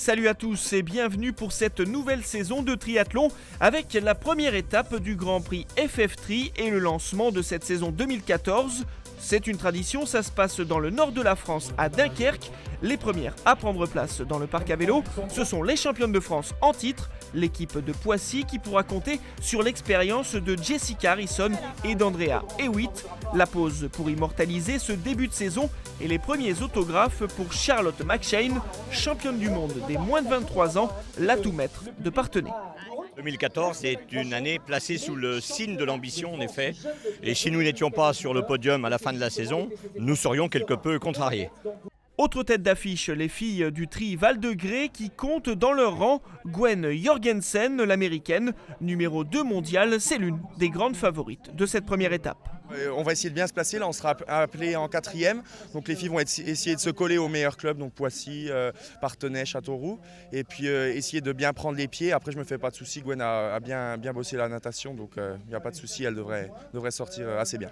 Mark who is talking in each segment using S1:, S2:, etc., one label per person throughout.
S1: Salut à tous et bienvenue pour cette nouvelle saison de triathlon avec la première étape du Grand Prix FF3 et le lancement de cette saison 2014. C'est une tradition, ça se passe dans le nord de la France, à Dunkerque. Les premières à prendre place dans le parc à vélo, ce sont les championnes de France en titre, l'équipe de Poissy qui pourra compter sur l'expérience de Jessica Harrison et d'Andrea Hewitt. La pause pour immortaliser ce début de saison et les premiers autographes pour Charlotte McShane, championne du monde des moins de 23 ans, l'atout maître de Parthenay.
S2: 2014 est une année placée sous le signe de l'ambition en effet, et si nous n'étions pas sur le podium à la fin de la saison, nous serions quelque peu contrariés.
S1: Autre tête d'affiche, les filles du tri Val de Grès qui comptent dans leur rang Gwen Jorgensen, l'américaine, numéro 2 mondiale, c'est l'une des grandes favorites de cette première étape.
S3: On va essayer de bien se placer, là on sera appelé en 4e, donc les filles vont essayer de se coller aux meilleurs clubs, donc Poissy, Parthenay, Châteauroux, et puis essayer de bien prendre les pieds. Après je me fais pas de soucis, Gwen a bien bossé la natation, donc il n'y a pas de soucis, elle devrait sortir assez bien.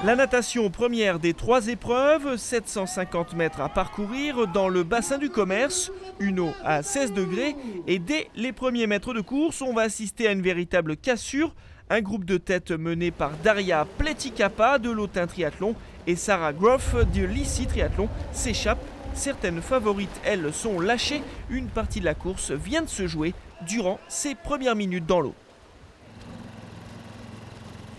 S1: La natation première des 3 épreuves, 750 mètres à parcourir dans le bassin du commerce, une eau à 16 degrés et dès les premiers mètres de course, on va assister à une véritable cassure. Un groupe de tête mené par Daria Pletikapa de l'Autun Triathlon et Sarah Groff de l'ICI Triathlon s'échappe. Certaines favorites, elles, sont lâchées. Une partie de la course vient de se jouer durant ces premières minutes dans l'eau.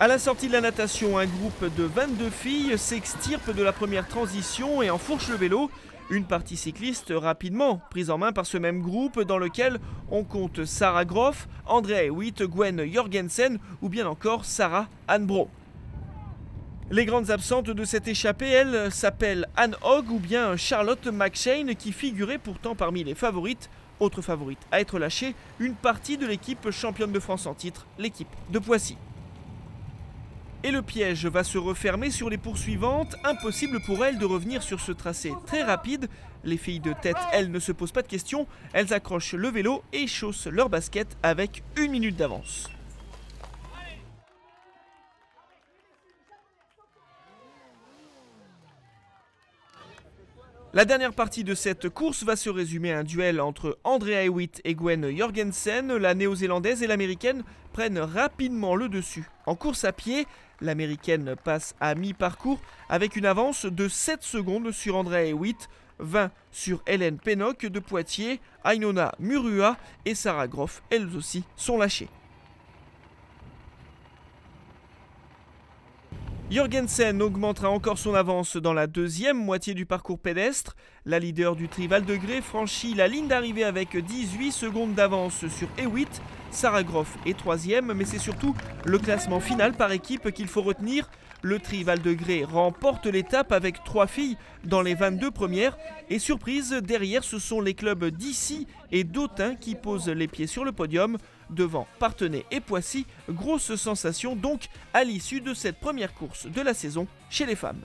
S1: À la sortie de la natation, un groupe de 22 filles s'extirpe de la première transition et enfourche le vélo. Une partie cycliste rapidement prise en main par ce même groupe dans lequel on compte Sarah Groff, Andrea Hewitt, Gwen Jorgensen ou bien encore Sarah Hanbro. Les grandes absentes de cette échappée, elles, s'appellent Anne Hogg ou bien Charlotte McShane qui figurait pourtant parmi les favorites. Autre favorite à être lâchée, une partie de l'équipe championne de France en titre, l'équipe de Poissy. Et le piège va se refermer sur les poursuivantes. Impossible pour elles de revenir sur ce tracé très rapide. Les filles de tête, elles, ne se posent pas de questions. Elles accrochent le vélo et chaussent leurs baskets avec 1 minute d'avance. La dernière partie de cette course va se résumer à un duel entre Andrea Hewitt et Gwen Jorgensen. La néo-zélandaise et l'américaine prennent rapidement le dessus. En course à pied, l'américaine passe à mi-parcours avec une avance de 7 secondes sur Andrea Hewitt, 20 sur Hélène Pennock de Poitiers, Ainona Murua et Sarah Groff, elles aussi, sont lâchées. Jorgensen augmentera encore son avance dans la deuxième moitié du parcours pédestre. La leader du tri Val de Grès franchit la ligne d'arrivée avec 18 secondes d'avance sur Hewitt. Sarah Groff est 3e, mais c'est surtout le classement final par équipe qu'il faut retenir. Le tri Val de Grès remporte l'étape avec 3 filles dans les 22 premières. Et surprise, derrière ce sont les clubs d'ICI et d'Autun qui posent les pieds sur le podium. Devant Parthenay et Poissy, grosse sensation donc à l'issue de cette première course de la saison chez les femmes.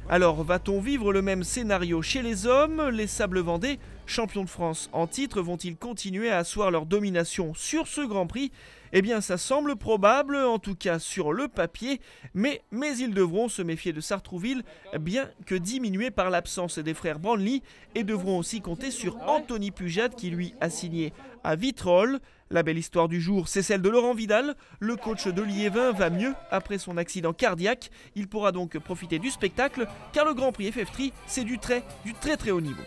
S1: Alors va-t-on vivre le même scénario chez les hommes? Les Sables Vendée, champions de France en titre, vont-ils continuer à asseoir leur domination sur ce Grand Prix? Eh bien ça semble probable, en tout cas sur le papier, mais ils devront se méfier de Sartrouville, bien que diminués par l'absence des frères Brownlee, et devront aussi compter sur Anthony Pujade qui lui a signé à Vitrolles. La belle histoire du jour, c'est celle de Laurent Vidal. Le coach de Liévin va mieux après son accident cardiaque. Il pourra donc profiter du spectacle, car le Grand Prix FF3, c'est du très haut niveau.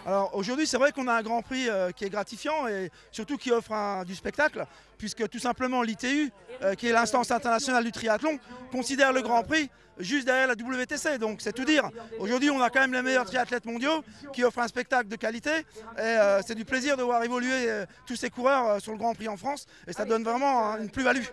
S4: Alors aujourd'hui c'est vrai qu'on a un Grand Prix qui est gratifiant et surtout qui offre du spectacle, puisque tout simplement l'ITU, qui est l'instance internationale du triathlon, considère le Grand Prix juste derrière la WTC, donc c'est tout dire. Aujourd'hui on a quand même les meilleurs triathlètes mondiaux qui offrent un spectacle de qualité et c'est du plaisir de voir évoluer tous ces coureurs sur le Grand Prix en France et ça donne vraiment une plus-value.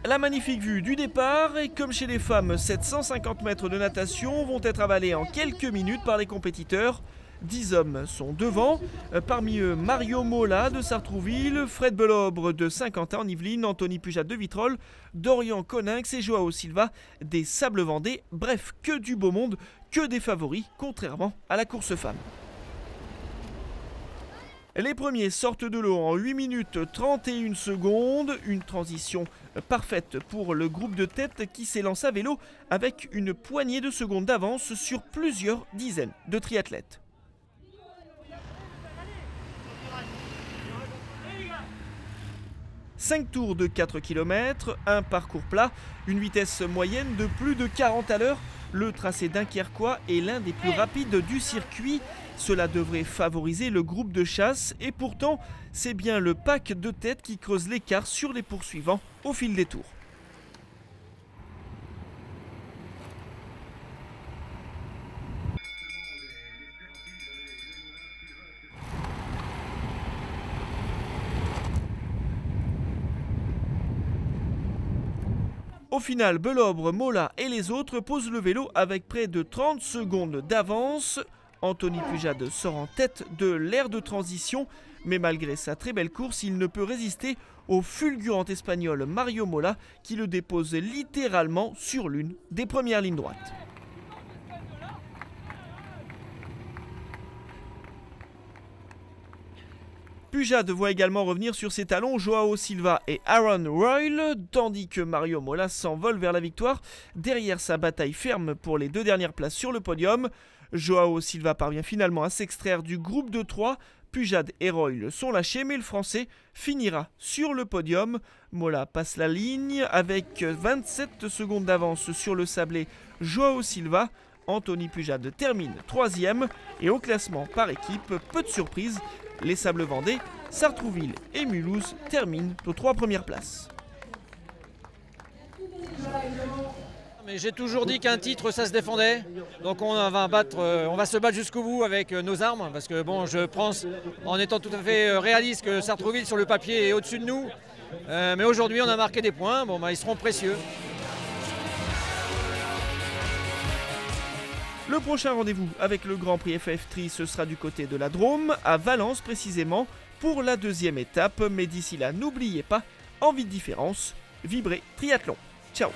S1: La magnifique vue du départ et comme chez les femmes, 750 mètres de natation vont être avalés en quelques minutes par les compétiteurs. 10 hommes sont devant, parmi eux Mario Mola de Sartrouville, Fred Belobre de Saint-Quentin en Yvelines, Anthony Pujade de Vitrolles, Dorian Coninx et Joao Silva des Sables Vendée. Bref, que du beau monde, que des favoris, contrairement à la course femme. Les premiers sortent de l'eau en 8 minutes 31 secondes, une transition parfaite pour le groupe de tête qui s'élance à vélo avec une poignée de secondes d'avance sur plusieurs dizaines de triathlètes. « 5 tours de 4 km, un parcours plat, une vitesse moyenne de plus de 40 à l'heure. Le tracé dunkerquois est l'un des plus rapides du circuit. Cela devrait favoriser le groupe de chasse et pourtant, c'est bien le pack de tête qui creuse l'écart sur les poursuivants au fil des tours. Au final, Belobre, Mola et les autres posent le vélo avec près de 30 secondes d'avance. Anthony Pujade sort en tête de l'ère de transition, mais malgré sa très belle course, il ne peut résister au fulgurant espagnol Mario Mola qui le dépose littéralement sur l'une des premières lignes droites. Pujade voit également revenir sur ses talons Joao Silva et Aaron Royle, tandis que Mario Mola s'envole vers la victoire. Derrière sa bataille ferme pour les 2 dernières places sur le podium, Joao Silva parvient finalement à s'extraire du groupe de 3. Pujade et Royle sont lâchés, mais le Français finira sur le podium. Mola passe la ligne avec 27 secondes d'avance sur le sablé Joao Silva. Anthony Pujade termine 3e et au classement par équipe, peu de surprise, les Sables Vendée, Sartrouville et Mulhouse terminent aux 3 premières places.
S5: Mais j'ai toujours dit qu'un titre ça se défendait, donc on va se battre jusqu'au bout avec nos armes, parce que bon, je pense en étant tout à fait réaliste que Sartrouville sur le papier est au-dessus de nous, mais aujourd'hui on a marqué des points, bon, ils seront précieux.
S1: Le prochain rendez-vous avec le Grand Prix FF Tri, ce sera du côté de la Drôme, à Valence précisément, pour la 2e étape. Mais d'ici là, n'oubliez pas, envie de différence, vibrez triathlon. Ciao!